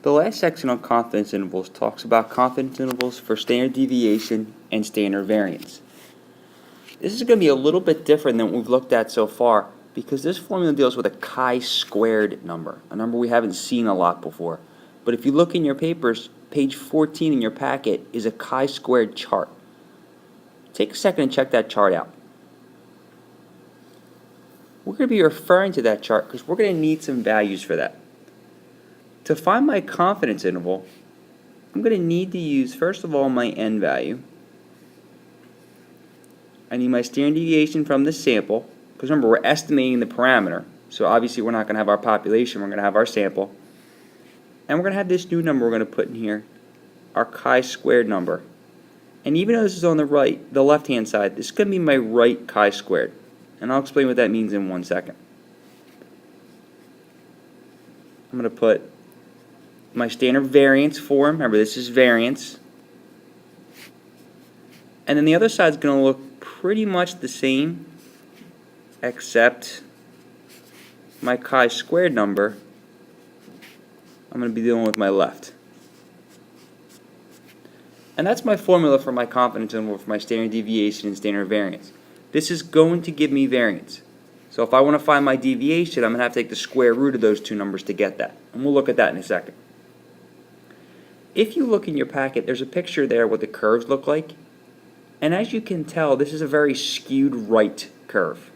The last section on confidence intervals talks about confidence intervals for standard deviation and standard variance. This is going to be a little bit different than what we've looked at so far because this formula deals with a chi-squared number, a number we haven't seen a lot before. But if you look in your papers, page 14 in your packet is a chi-squared chart. Take a second and check that chart out. We're going to be referring to that chart because we're going to need some values for that. To find my confidence interval, I'm going to need to use, first of all, my n value. I need my standard deviation from the sample, because remember, we're estimating the parameter. So obviously we're not going to have our population, we're going to have our sample. And we're going to have this new number we're going to put in here, our chi-squared number. And even though this is on the right, the left-hand side, this is going to be my right chi-squared. And I'll explain what that means in 1 second. I'm going to put my standard variance form. Remember, this is variance. And then the other side is going to look pretty much the same, except my chi-squared number, I'm going to be dealing with my left. And that's my formula for my confidence interval for my standard deviation and standard variance. This is going to give me variance. So if I want to find my deviation, I'm going to have to take the square root of those two numbers to get that. And we'll look at that in a second. If you look in your packet, there's a picture there of what the curves look like. And as you can tell, this is a very skewed right curve.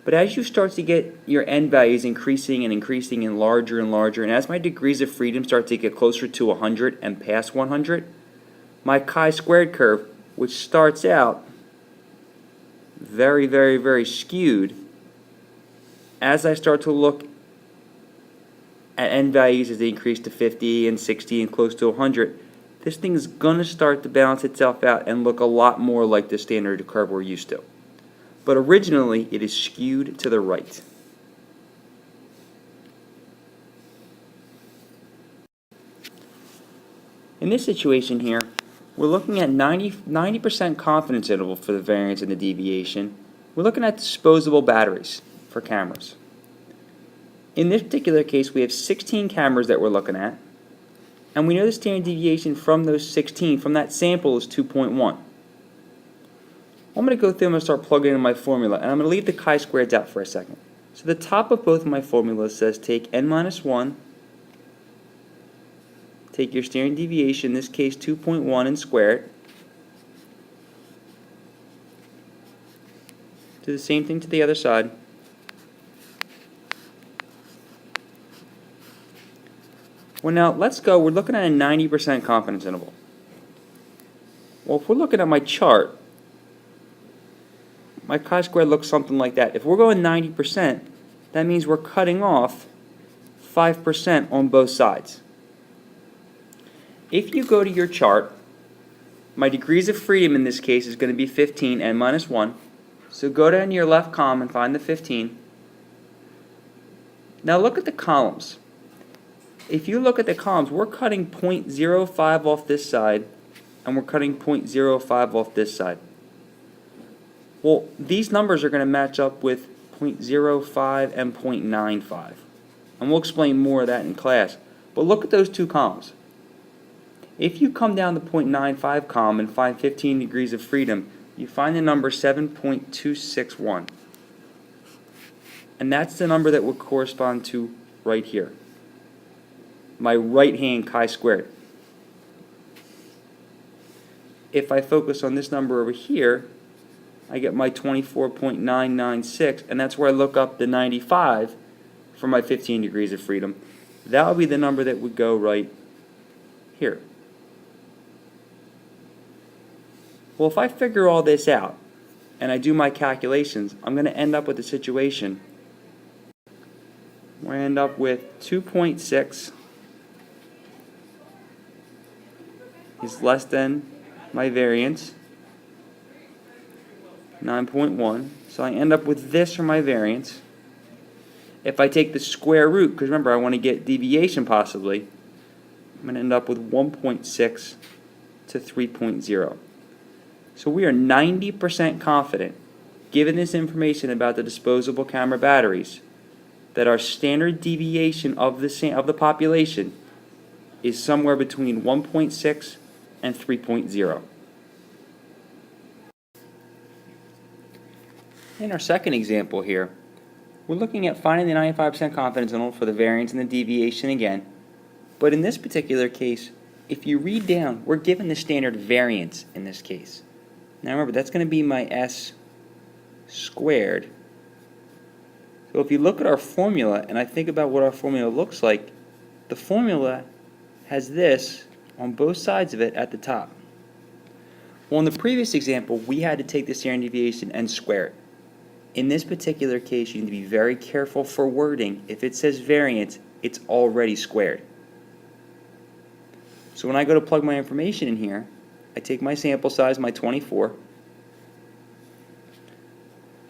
But as you start to get your n values increasing and larger and larger, and as my degrees of freedom start to get closer to 100 and past 100, my chi-squared curve, which starts out very, very, very skewed, as I start to look at n values as they increase to 50 and 60 and close to 100, this thing is going to start to balance itself out and look a lot more like the standard curve we're used to. But originally, it is skewed to the right. In this situation here, we're looking at 90% confidence interval for the variance and the deviation. We're looking at disposable batteries for cameras. In this particular case, we have 16 cameras that we're looking at, and we know the standard deviation from those 16, from that sample, is 2.1. I'm going to go through and start plugging in my formula, and I'm going to leave the chi-squareds out for a second. So the top of both of my formulas says take n minus 1, take your standard deviation, in this case 2.1, and square it. Do the same thing to the other side. Well, now let's go. We're looking at a 90% confidence interval. Well, if we're looking at my chart, my chi-squared looks something like that. If we're going 90%, that means we're cutting off 5% on both sides. If you go to your chart, my degrees of freedom in this case is going to be 15 n minus 1. So go down to your left column and find the 15. Now look at the columns. If you look at the columns, we're cutting 0.05 off this side, and we're cutting 0.05 off this side. Well, these numbers are going to match up with 0.05 and 0.95. And we'll explain more of that in class. But look at those two columns. If you come down the 0.95 column and find 15 degrees of freedom, you find the number 7.261. And that's the number that would correspond to right here, my right-hand chi-squared. If I focus on this number over here, I get my 24.996, and that's where I look up the 95 for my 15 degrees of freedom. That would be the number that would go right here. Well, if I figure all this out, and I do my calculations, I'm going to end up with a situation where I end up with 2.6 is less than my variance, 9.1. So I end up with this for my variance. If I take the square root, because remember I want to get deviation possibly, I'm going to end up with 1.6 to 3.0. So we are 90% confident, given this information about the disposable camera batteries, that our standard deviation of the population is somewhere between 1.6 and 3.0. In our second example here, we're looking at finding the 95% confidence interval for the variance and the deviation again. But in this particular case, if you read down, we're given the standard variance in this case. Now remember, that's going to be my S squared. So if you look at our formula, and I think about what our formula looks like, the formula has this on both sides of it at the top. Well, in the previous example, we had to take the standard deviation and square it. In this particular case, you need to be very careful for wording. If it says variance, it's already squared. So when I go to plug my information in here, I take my sample size, my 24.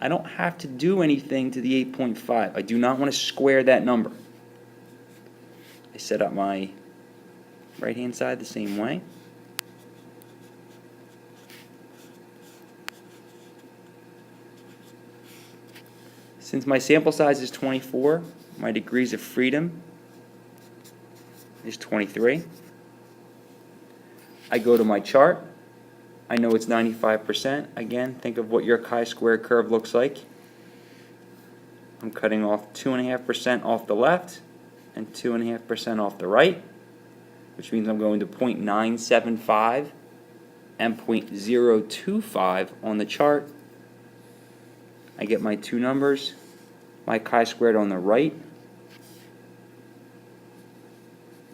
I don't have to do anything to the 8.5. I do not want to square that number. I set up my right-hand side the same way. Since my sample size is 24, my degrees of freedom is 23. I go to my chart. I know it's 95%. Again, think of what your chi-square curve looks like. I'm cutting off 2.5% off the left and 2.5% off the right, which means I'm going to 0.975 and 0.025 on the chart. I get my two numbers. My chi-squared on the right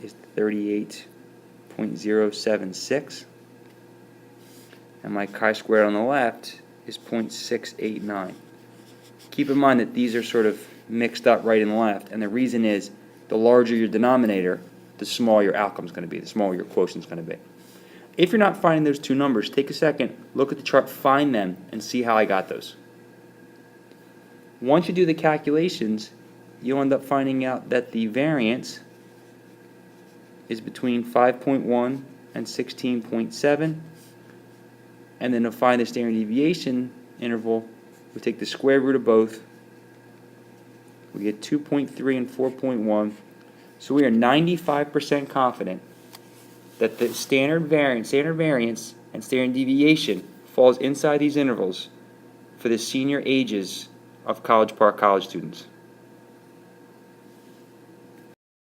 is 38.076, and my chi-squared on the left is 0.689. Keep in mind that these are sort of mixed up right and left, and the reason is the larger your denominator, the smaller your outcome is going to be, the smaller your quotient is going to be. If you're not finding those two numbers, take a second, look at the chart, find them, and see how I got those. Once you do the calculations, you'll end up finding out that the variance is between 5.1 and 16.7, and then to find the standard deviation interval, we take the square root of both. We get 2.3 and 4.1. So we are 95% confident that the standard variance and standard deviation falls inside these intervals for the senior ages of College Park College students.